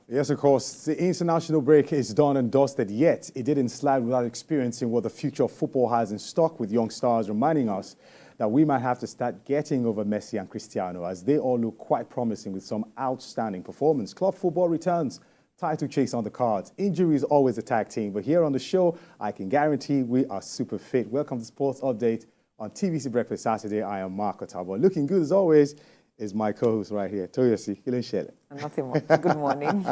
Yes, of course. The international break is done and dusted, yet it didn't slide without experiencing what the future of football has in stock, with young stars reminding us that we might have to start getting over Messi and Cristiano, as they all look quite promising with some outstanding performance. Club football returns, title chase on the cards. Injury is always a tag team, but here on the show, I can guarantee we are super fit. Welcome to Sports Update on TVC Breakfast Saturday. I am Mark Otabo. Looking good as always is my co-host right here, Toyosi Ilenshele. Nothing much. Good morning.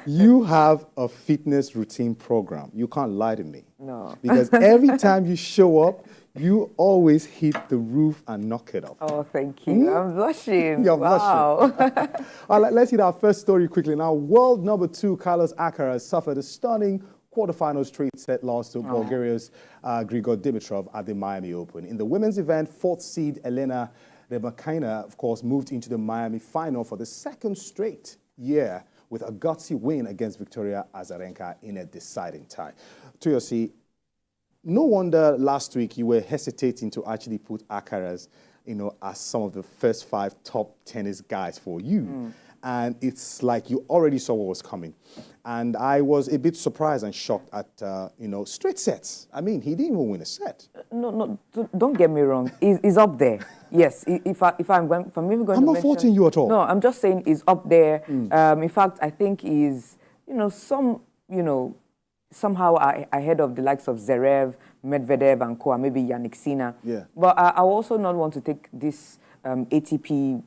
You have a fitness routine program. You can't lie to me. No. Because every time you show up, you always hit the roof and knock it up. Oh, thank you. I'm blushing. You're wow. blushing. All right, let's hit our first story quickly. Now, world number 2, Carlos Alcaraz, suffered a stunning quarterfinal straight set loss to Bulgaria's Grigor Dimitrov at the Miami Open. In the women's event, 4th seed Elena Rybakina, of course, moved into the Miami final for the second straight year with a gutsy win against Victoria Azarenka in a deciding tie. Toyosi, no wonder last week you were hesitating to actually put Alcaraz, as some of the first 5 top tennis guys for you. And it's like you already saw what was coming. And I was a bit surprised and shocked at, straight sets. I mean, he didn't even win a set. No, don't get me wrong. He's up there. Yes, if I'm even going to mention... I'm not faulting you at all. No, I'm just saying he's up there. In fact, I think he's, somehow ahead of the likes of Zverev, Medvedev and co, maybe Yannick Sinner. Yeah. But I also not want to take this ATP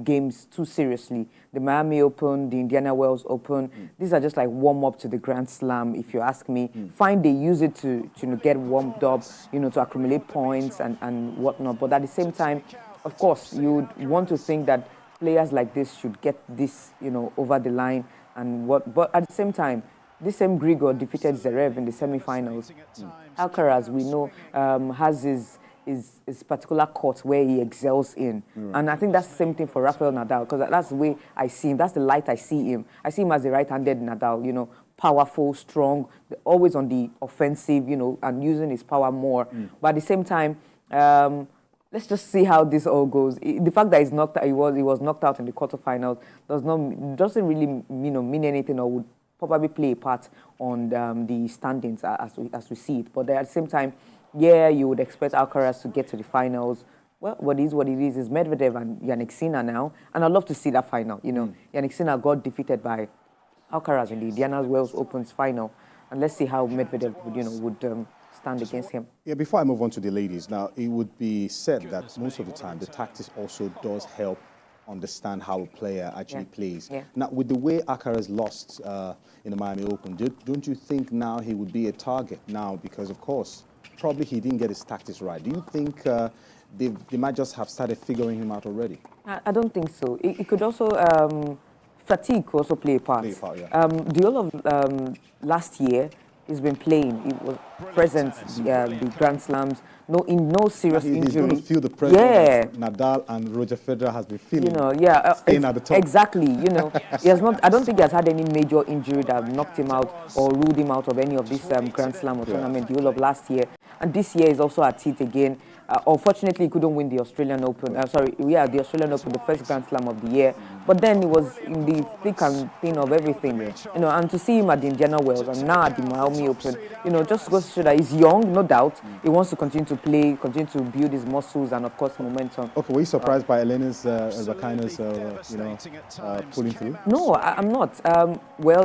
games too seriously. The Miami Open, the Indiana Wells Open, these are just like warm-up to the Grand Slam, if you ask me. Fine, they use it to get warmed up, to accumulate points and whatnot. But at the same time, of course, you would want to think that players like this should get this, over the line and what. But at the same time, this same Grigor defeated Zverev in the semi-finals. Alcaraz, we know, has his particular court where he excels in. And I think that's the same thing for Rafael Nadal, because that's the way I see him. That's the light I see him. I see him as a right-handed Nadal, powerful, strong, always on the offensive, and using his power more. But at the same time, let's just see how this all goes. The fact that he was knocked out in the quarterfinals doesn't really mean anything, or would probably play a part on the standings as we see it. But at the same time, yeah, you would expect Alcaraz to get to the finals. Well, what it is. It's Medvedev and Yannick Sinner now. And I'd love to see that final. Yannick Sinner got defeated by Alcaraz in the Indiana Wells Open's final. And let's see how Medvedev would stand against him. Yeah, before I move on to the ladies, now, it would be said that most of the time the tactics also does help understand how a player actually plays. Yeah. Now, with the way Alcaraz lost in the Miami Open, don't you think now he would be a target now? Because, of course, probably he didn't get his tactics right. Do you think they might just have started figuring him out already? I don't think so. It could also, fatigue could also play a part. Yeah. The whole of last year, he's been playing. He was present the Grand Slams. In no serious injury. He's going to feel the pressure that Nadal and Roger Federer has been feeling. Staying at the top. Exactly. He has not. I don't think he has had any major injury that knocked him out or ruled him out of any of this Grand Slam or tournament the whole of last year. And this year is also at it again. Unfortunately, he couldn't win the Australian Open. The Australian Open, the first Grand Slam of the year. But then he was in the thick and thin of everything. And to see him at the Indiana Wells and now at the Miami Open, just goes to show that he's young, no doubt. He wants to continue to play, continue to build his muscles and, of course, momentum. Okay, were you surprised by Elena's Rybakina's, pulling through? No, I'm not.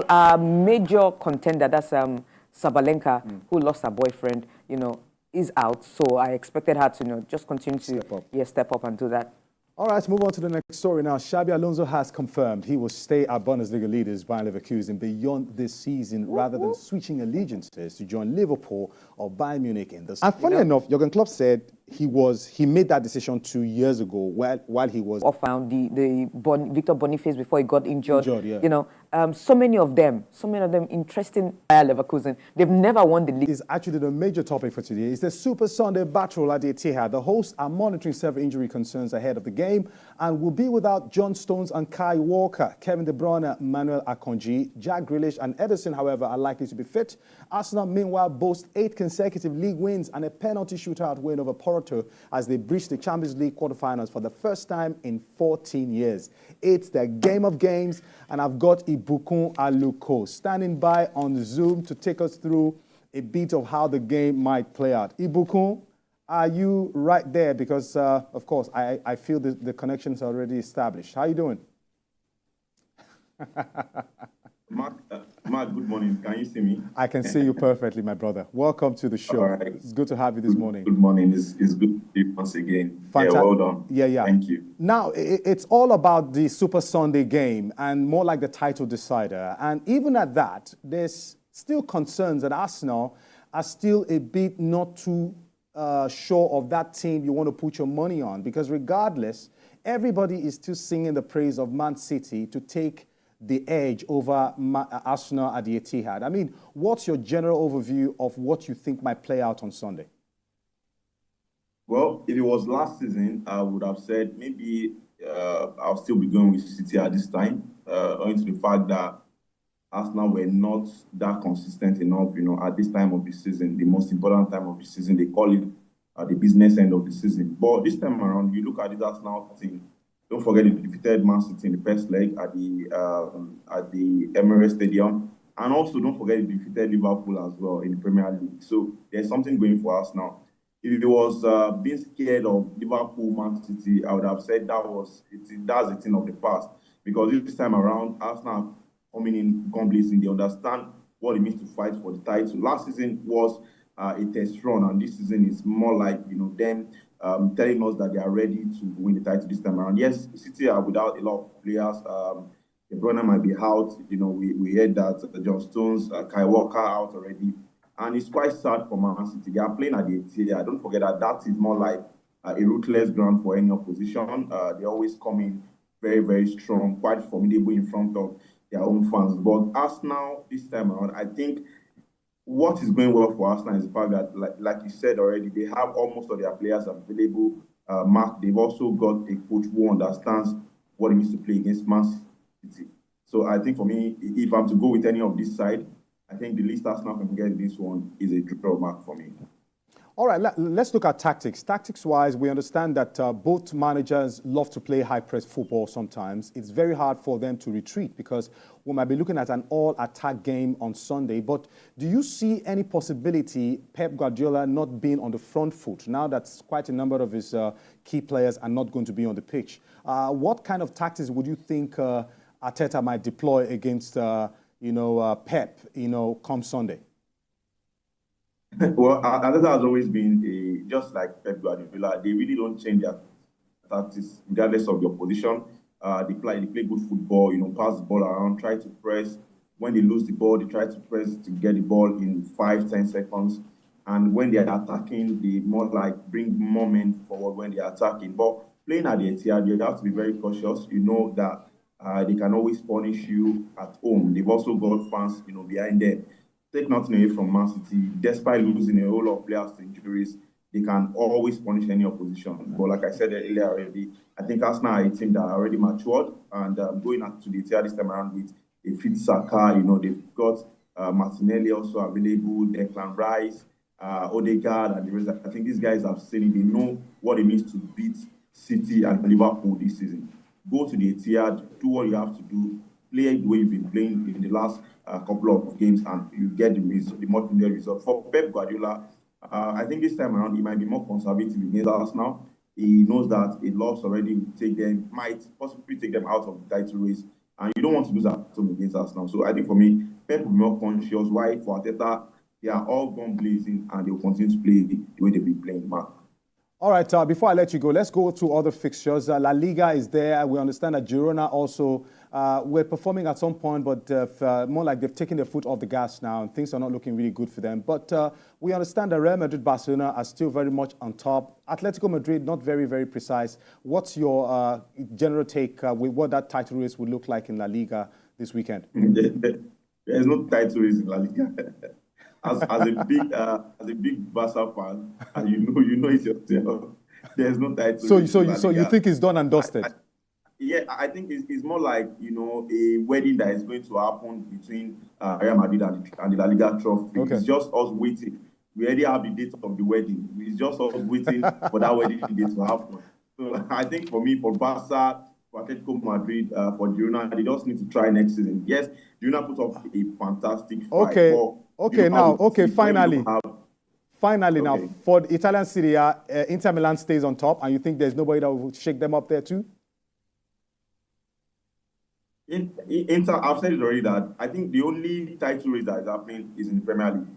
Our major contender, that's Sabalenka, who lost her boyfriend, is out. So I expected her to just continue to step up and do that. All right, move on to the next story now. Xabi Alonso has confirmed he will stay at Bundesliga leaders Bayern Leverkusen beyond this season, rather than switching allegiances to join Liverpool or Bayern Munich in this. And funny enough, Jurgen Klopp said he made that decision 2 years ago while he was found the Victor Boniface before he got injured. Yeah. So many of them interesting Bayer Leverkusen. They've never won the league. Is actually the major topic for today. It's the Super Sunday battle at the Etihad. The hosts are monitoring several injury concerns ahead of the game, and will be without John Stones and Kai Walker. Kevin De Bruyne, Manuel Akanji, Jack Grealish and Ederson, however, are likely to be fit. Arsenal, meanwhile, boast 8 consecutive league wins and a penalty shootout win over Porto as they breach the Champions League quarterfinals for the first time in 14 years. It's the game of games, and I've got Ibukun Aluko standing by on Zoom to take us through a bit of how the game might play out. Ibukun, are you right there? Because, of course, I feel the connection's already established. How are you doing? Mark, good morning. Can you see me? I can see you perfectly, my brother. Welcome to the show. Right. It's good to have you this morning. Good morning. It's good to be once again. Fantastic. Yeah, well done. Yeah. Thank you. Now, it's all about the Super Sunday game and more like the title decider. And even at that, there's still concerns that Arsenal are still a bit not too sure of that team you want to put your money on, because regardless, everybody is still singing the praise of Mancity to take the edge over Arsenal at the Etihad. I mean, what's your general overview of what you think might play out on Sunday? Well, if it was last season, I would have said maybe I'll still be going with City at this time, owing to the fact that Arsenal were not that consistent enough, at this time of the season, the most important time of the season. They call it the business end of the season. But this time around, you look at this Arsenal team. Don't forget they defeated Mancity in the first leg at the Emirates Stadium, and also don't forget they defeated Liverpool as well in the Premier League. So there's something going for us now. If it was being scared of Liverpool, Mancity, I would have said that's a thing of the past, because this time around, Arsenal coming in blazing. They understand what it means to fight for the title. Last season was a test run, and this season is more like them telling us that they are ready to win the title this time around. Yes, City are without a lot of players. De Bruyne might be out. We heard that John Stones, Kai Walker out already, and it's quite sad for Man City. They are playing at the Etihad. Don't forget that is more like a ruthless ground for any opposition. They always come in very, very strong, quite formidable in front of their own fans. But Arsenal this time around, I think what is going well for Arsenal is the fact that, like you said already, they have almost all their players available. Mark, they've also got a coach who understands what it means to play against Man City. So I think for me, if I'm to go with any of this side, I think the least Arsenal can get this one is a draw mark for me. All right, let's look at tactics. Tactics-wise, we understand that both managers love to play high-press football sometimes. It's very hard for them to retreat because we might be looking at an all-attack game on Sunday. But do you see any possibility Pep Guardiola not being on the front foot now that quite a number of his key players are not going to be on the pitch? What kind of tactics would you think Arteta might deploy against, Pep, come Sunday? Well, Arteta has always been just like Pep Guardiola. They really don't change their tactics regardless of the opposition. They play good football, pass the ball around, try to press. When they lose the ball, they try to press to get the ball in 5-10 seconds. And when they are attacking, they more like bring more men forward when they are attacking. But playing at the Etihad, you have to be very cautious. You know that they can always punish you at home. They've also got fans, behind them. Take nothing away from Man City, despite losing a whole lot of players to injuries, they can always punish any opposition. But like I said earlier already, I think Arsenal are a team that are already matured, and going to the Etihad this time around with a fit Saka, they've got Martinelli also available, Declan Rice, Odegaard, and the rest. I think these guys have seen it. They know what it means to beat City and Liverpool this season. Go to the Etihad, do what you have to do, play the way you've been playing in the last couple of games, and you get the much needed result. For Pep Guardiola, I think this time around he might be more conservative against Arsenal. He knows that a loss already might possibly take them out of the title race, and you don't want to lose at home against Arsenal. So I think for me, Pep will be more conscious. Why for Arteta, they are all gone blazing, and they will continue to play the way they've been playing, Mark. All right, before I let you go, let's go to other fixtures. La Liga is there. We understand that Girona also were performing at some point, but more like they've taken their foot off the gas now, and things are not looking really good for them. But we understand that Real Madrid, Barcelona are still very much on top. Atletico Madrid, not very, very precise. What's your general take with what that title race would look like in La Liga this weekend? There's no title race in La Liga. As a big Barca fan, and you know it yourself. There's no title. So you think it's done and dusted? Yeah, I think it's more like, a wedding that is going to happen between Real Madrid and the La Liga trophy. Okay. It's just us waiting. We already have the date of the wedding. It's just us waiting for that wedding date to happen. So I think for me, for Barca, for Atletico Madrid, for Girona, they just need to try next season. Yes, Girona put up a fantastic fight. Okay. But Okay, now, okay, finally. Okay. Now, for the Italian Serie A, Inter Milan stays on top, and you think there's nobody that will shake them up there too? Inter, I've said it already that I think the only title race that is happening is in the Premier League.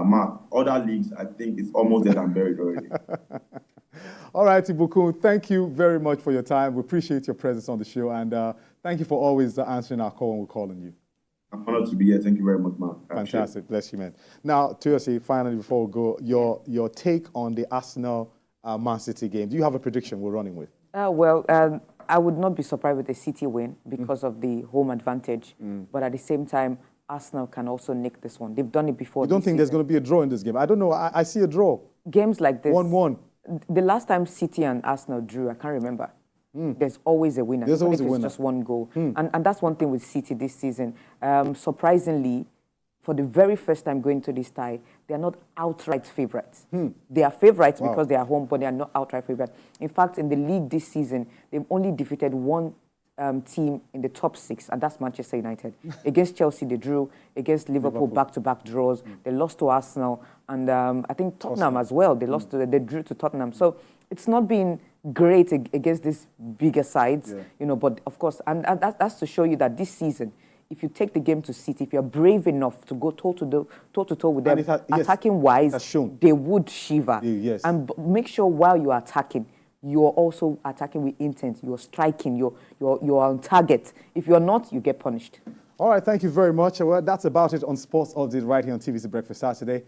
Mark, other leagues, I think it's almost dead and buried already. All right, Ibukun, thank you very much for your time. We appreciate your presence on the show, and thank you for always answering our call when we're calling you. I'm honored to be here. Thank you very much, Mark. Fantastic. Bless you, man. Now, Toyosi, finally, before we go, your take on the Arsenal Mancity game. Do you have a prediction we're running with? I would not be surprised with a City win because of the home advantage. But at the same time, Arsenal can also nick this one. They've done it before. You don't think there's going to be a draw in this game? I don't know. I see a draw. Games like this. 1-1. The last time City and Arsenal drew, I can't remember. There's always a winner. There's always a winner. It's just one goal. And that's one thing with City this season. Surprisingly, for the very first time going to this tie, they are not outright favorites. They are favorites because they are home, but they are not outright favorites. In fact, in the league this season, they've only defeated one team in the top 6, and that's Manchester United. Against Chelsea, they drew. Against Liverpool, back-to-back draws. They lost to Arsenal, and I think Tottenham as well. They drew to Tottenham. So it's not been great against these bigger sides, but of course, and that's to show you that this season, if you take the game to City, if you're brave enough to go toe-to-toe with them, attacking-wise, they would shiver. And make sure while you are attacking, you're also attacking with intent. You're striking. You're on target. If you're not, you get punished. All right, thank you very much. Well, that's about it on Sports Update right here on TVC Breakfast Saturday.